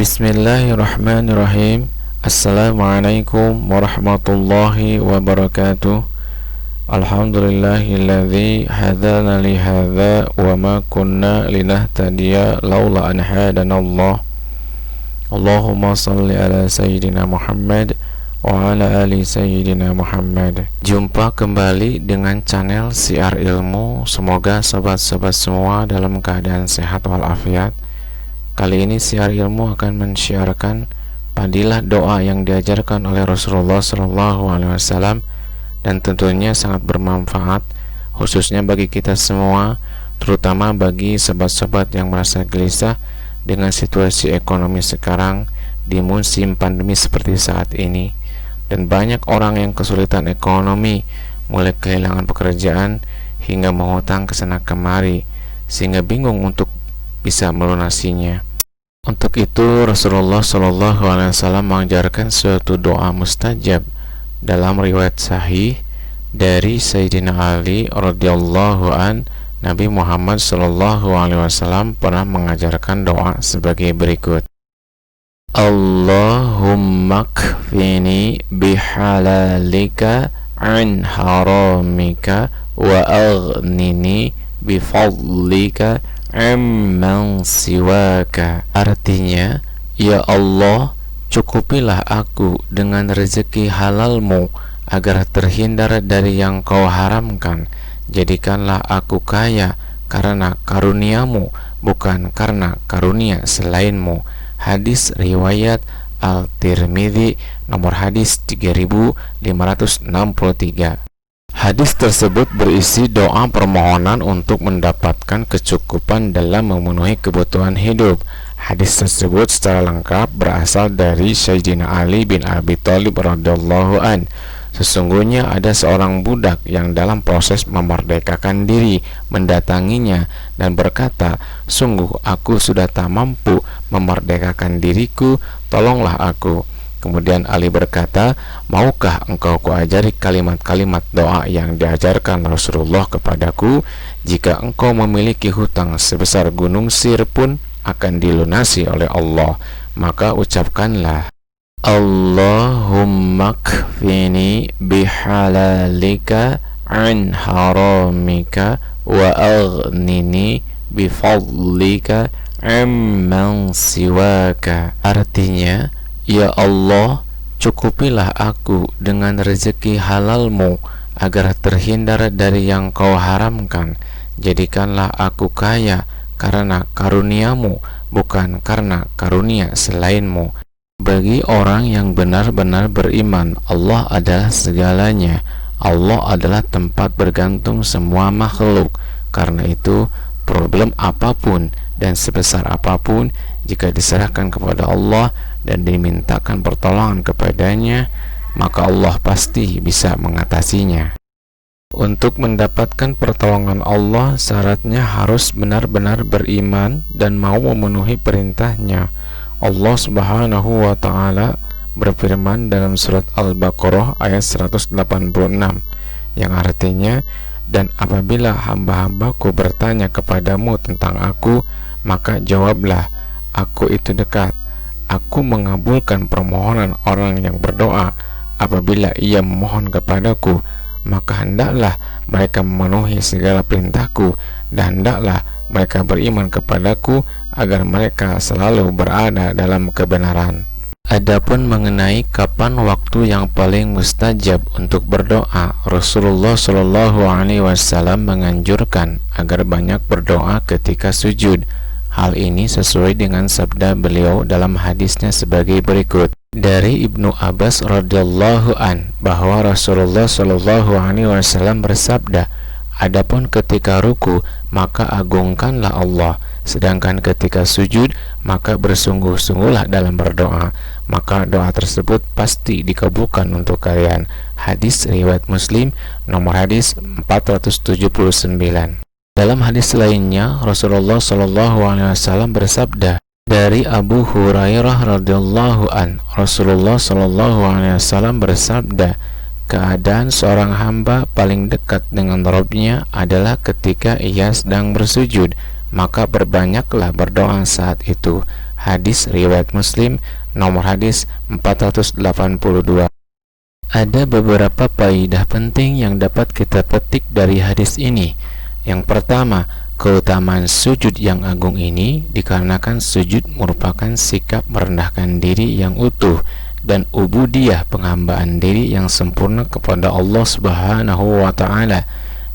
Bismillahirrahmanirrahim. Assalamualaikum warahmatullahi wabarakatuh. Alhamdulillahilladzi hadana li hadza wa ma kunna linahtadiya laula an hadanallah. Allahumma shalli ala sayyidina Muhammad wa ala ali sayyidina Muhammad. Jumpa kembali dengan channel Syiar Ilmu. Semoga sobat-sobat semua dalam keadaan sehat walafiat. Kali ini Syiar Ilmu akan mensyiarkan fadilah doa yang diajarkan oleh Rasulullah SAW, dan tentunya sangat bermanfaat khususnya bagi kita semua, terutama bagi sobat-sobat yang merasa gelisah dengan situasi ekonomi sekarang di musim pandemi seperti saat ini. Dan banyak orang yang kesulitan ekonomi, mulai kehilangan pekerjaan hingga menghutang kesana kemari, sehingga bingung untuk bisa melunasinya. Untuk itu Rasulullah SAW mengajarkan suatu doa mustajab dalam riwayat sahih dari Sayyidina Ali radhiyallahu an. Nabi Muhammad SAW pernah mengajarkan doa sebagai berikut: Allahumma kfini bihalalika an haramika wa aghnini bifadlika amman siwaka. Artinya, ya Allah, cukupilah aku dengan rezeki halalmu agar terhindar dari yang kau haramkan. Jadikanlah aku kaya karena karuniamu, bukan karena karunia selainmu. Hadis riwayat Al-Tirmidzi, nomor hadis 3563. Hadis tersebut berisi doa permohonan untuk mendapatkan kecukupan dalam memenuhi kebutuhan hidup. Hadis tersebut secara lengkap berasal dari Sayyidina Ali bin Abi Thalib radhiyallahu an. Sesungguhnya ada seorang budak yang dalam proses memerdekakan diri mendatanginya dan berkata, "Sungguh aku sudah tak mampu memerdekakan diriku, tolonglah aku." Kemudian Ali berkata, "Maukah engkau kuajari kalimat-kalimat doa yang diajarkan Rasulullah kepadaku? Jika engkau memiliki hutang sebesar gunung Sir pun akan dilunasi oleh Allah, maka ucapkanlah, Allahumma kfini bihalalika an haramika wa aghnini bifadlika amman siwaka." Artinya, ya Allah, cukupilah aku dengan rezeki halalmu agar terhindar dari yang kau haramkan. Jadikanlah aku kaya karena karuniamu, bukan karena karunia selainmu. Bagi orang yang benar-benar beriman, Allah adalah segalanya. Allah adalah tempat bergantung semua makhluk. Karena itu, problem apapun dan sebesar apapun, jika diserahkan kepada Allah dan dimintakan pertolongan kepadanya, maka Allah pasti bisa mengatasinya. Untuk mendapatkan pertolongan Allah, syaratnya harus benar-benar beriman dan mau memenuhi perintahnya. Allah Subhanahu wa ta'ala berfirman dalam surat Al-Baqarah ayat 186, yang artinya, "Dan apabila hamba-hambaku bertanya kepadamu tentang aku, maka jawablah, aku itu dekat. Aku mengabulkan permohonan orang yang berdoa. Apabila ia memohon kepadaku, maka hendaklah mereka memenuhi segala perintahku, dan hendaklah mereka beriman kepadaku agar mereka selalu berada dalam kebenaran." Adapun mengenai kapan waktu yang paling mustajab untuk berdoa, Rasulullah SAW menganjurkan agar banyak berdoa ketika sujud. Hal ini sesuai dengan sabda beliau dalam hadisnya sebagai berikut. Dari Ibnu Abbas radhiyallahu an bahwa Rasulullah SAW bersabda, "Adapun ketika ruku, maka agungkanlah Allah, sedangkan ketika sujud, maka bersungguh-sungguhlah dalam berdoa, maka doa tersebut pasti dikabulkan untuk kalian." Hadis riwayat Muslim, nomor hadis 479. Dalam hadis lainnya, Rasulullah SAW bersabda, dari Abu Hurairah radhiyallahu an, Rasulullah SAW bersabda, keadaan seorang hamba paling dekat dengan Rabb-nya adalah ketika ia sedang bersujud, maka berbanyaklah berdoa saat itu. Hadis riwayat Muslim, nomor hadis 482. Ada beberapa faedah penting yang dapat kita petik dari hadis ini. Yang pertama, keutamaan sujud yang agung ini dikarenakan sujud merupakan sikap merendahkan diri yang utuh dan ubudiyah, penghambaan diri yang sempurna kepada Allah Subhanahu wa taala.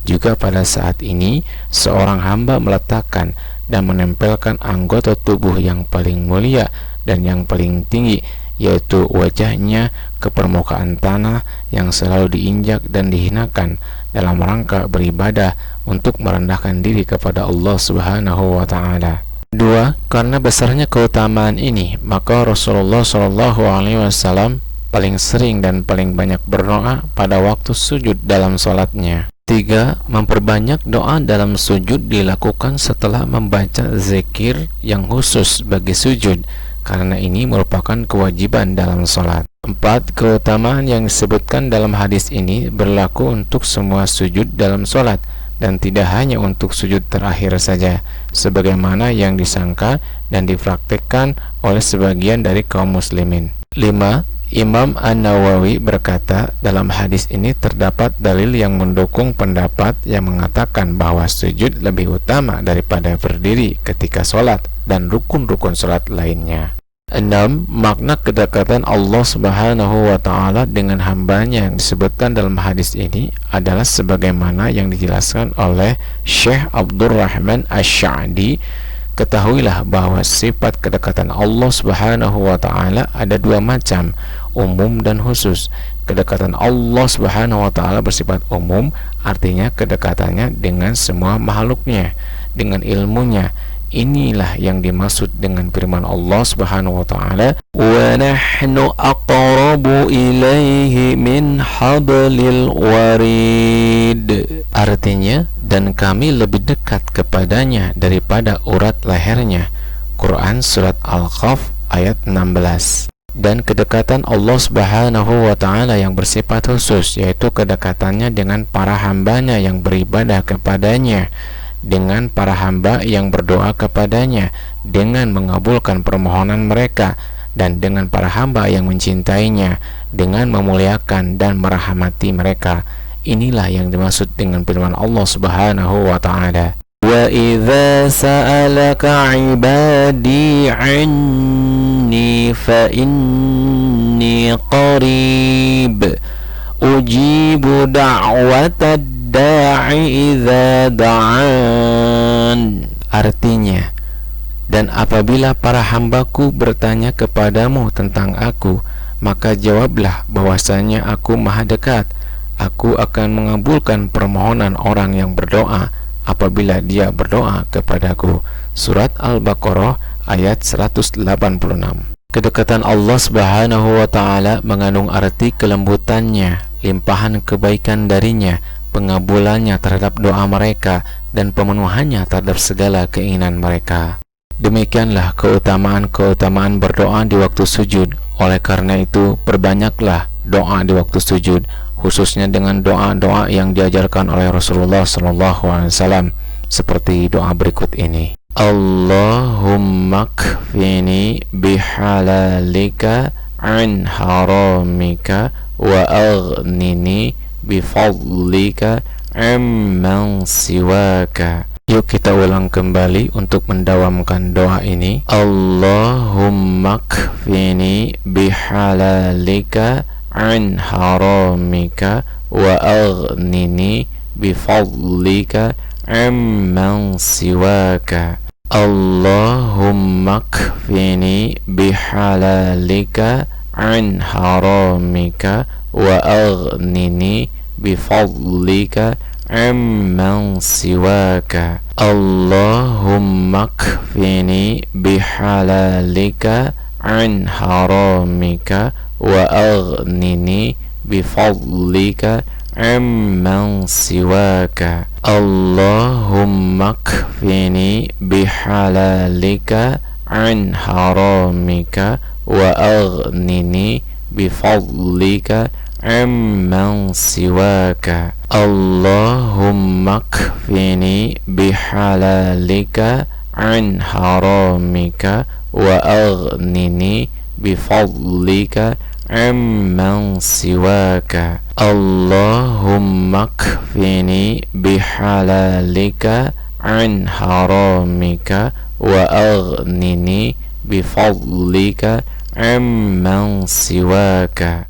Juga pada saat ini seorang hamba meletakkan dan menempelkan anggota tubuh yang paling mulia dan yang paling tinggi, yaitu wajahnya, ke permukaan tanah yang selalu diinjak dan dihinakan dalam rangka beribadah untuk merendahkan diri kepada Allah Subhanahu wa taala. 2. Karena besarnya keutamaan ini, maka Rasulullah SAW paling sering dan paling banyak berdoa pada waktu sujud dalam salatnya. 3. Memperbanyak doa dalam sujud dilakukan setelah membaca zikir yang khusus bagi sujud, karena ini merupakan kewajiban dalam salat. 4. Keutamaan yang disebutkan dalam hadis ini berlaku untuk semua sujud dalam salat dan tidak hanya untuk sujud terakhir saja, sebagaimana yang disangka dan dipraktikkan oleh sebagian dari kaum muslimin. 5. Imam An-Nawawi berkata, dalam hadis ini terdapat dalil yang mendukung pendapat yang mengatakan bahwa sujud lebih utama daripada berdiri ketika sholat dan rukun-rukun sholat lainnya. 6. Makna kedekatan Allah Subhanahu wa taala dengan hambanya yang disebutkan dalam hadis ini adalah sebagaimana yang dijelaskan oleh Syekh Abdurrahman Asy-Sya'di. Ketahuilah bahwa sifat kedekatan Allah Subhanahu wa taala ada dua macam, umum dan khusus. Kedekatan Allah Subhanahu wa taala bersifat umum, artinya kedekatannya dengan semua makhluknya, dengan ilmunya. Inilah yang dimaksud dengan firman Allah Subhanahu wa taala, "Wa nahnu aqrabu ilaihi min hablil warid." Artinya, dan kami lebih dekat kepadanya daripada urat lehernya. Quran surat Al-Kahf ayat 16. Dan kedekatan Allah Subhanahu wa taala yang bersifat khusus, yaitu kedekatannya dengan para hambanya yang beribadah kepadanya, dengan para hamba yang berdoa kepadanya, dengan mengabulkan permohonan mereka, dan dengan para hamba yang mencintainya, dengan memuliakan dan merahmati mereka. Inilah yang dimaksud dengan firman Allah Subhanahu wa taala, "Wa idza sa'alaka 'ibadi 'anni fa inni qarib ujibu da'watad da'i idza da'an." Artinya, dan apabila para hambaku bertanya kepadamu tentang aku, maka jawablah bahwasanya aku maha dekat. Aku akan mengabulkan permohonan orang yang berdoa apabila dia berdoa kepadaku. Surat Al-Baqarah ayat 186. Kedekatan Allah Subhanahu wa taala mengandung arti kelembutannya, limpahan kebaikan darinya, pengabulannya terhadap doa mereka, dan pemenuhannya terhadap segala keinginan mereka. Demikianlah keutamaan-keutamaan berdoa di waktu sujud. Oleh karena itu, perbanyaklah doa di waktu sujud, khususnya dengan doa-doa yang diajarkan oleh Rasulullah SAW, seperti doa berikut ini: Allahumma kfini bihalalika an haramika wa aghnini bifadlika amman siwaka. Yuk kita ulang kembali untuk mendawamkan doa ini. Allahumma kfini bihalalika an haramika wa aghnini bifadlika amman siwaka. Allahumma kfini bihalalika an haramika wa aghnini bifadlika amman siwaka. Allahumma kfini bihalalika an haramika wa aghnini bifadlika amman siwaka. Allahumma kfini bihalalika an haramika wa aghnini bifadlika amman siwaka. Allahumma kfini bihalalika an haramika وأغنني بفضلك عمن سواك اللهم اكفني بحلالك عن حرامك وأغنني بفضلك عمن سواك.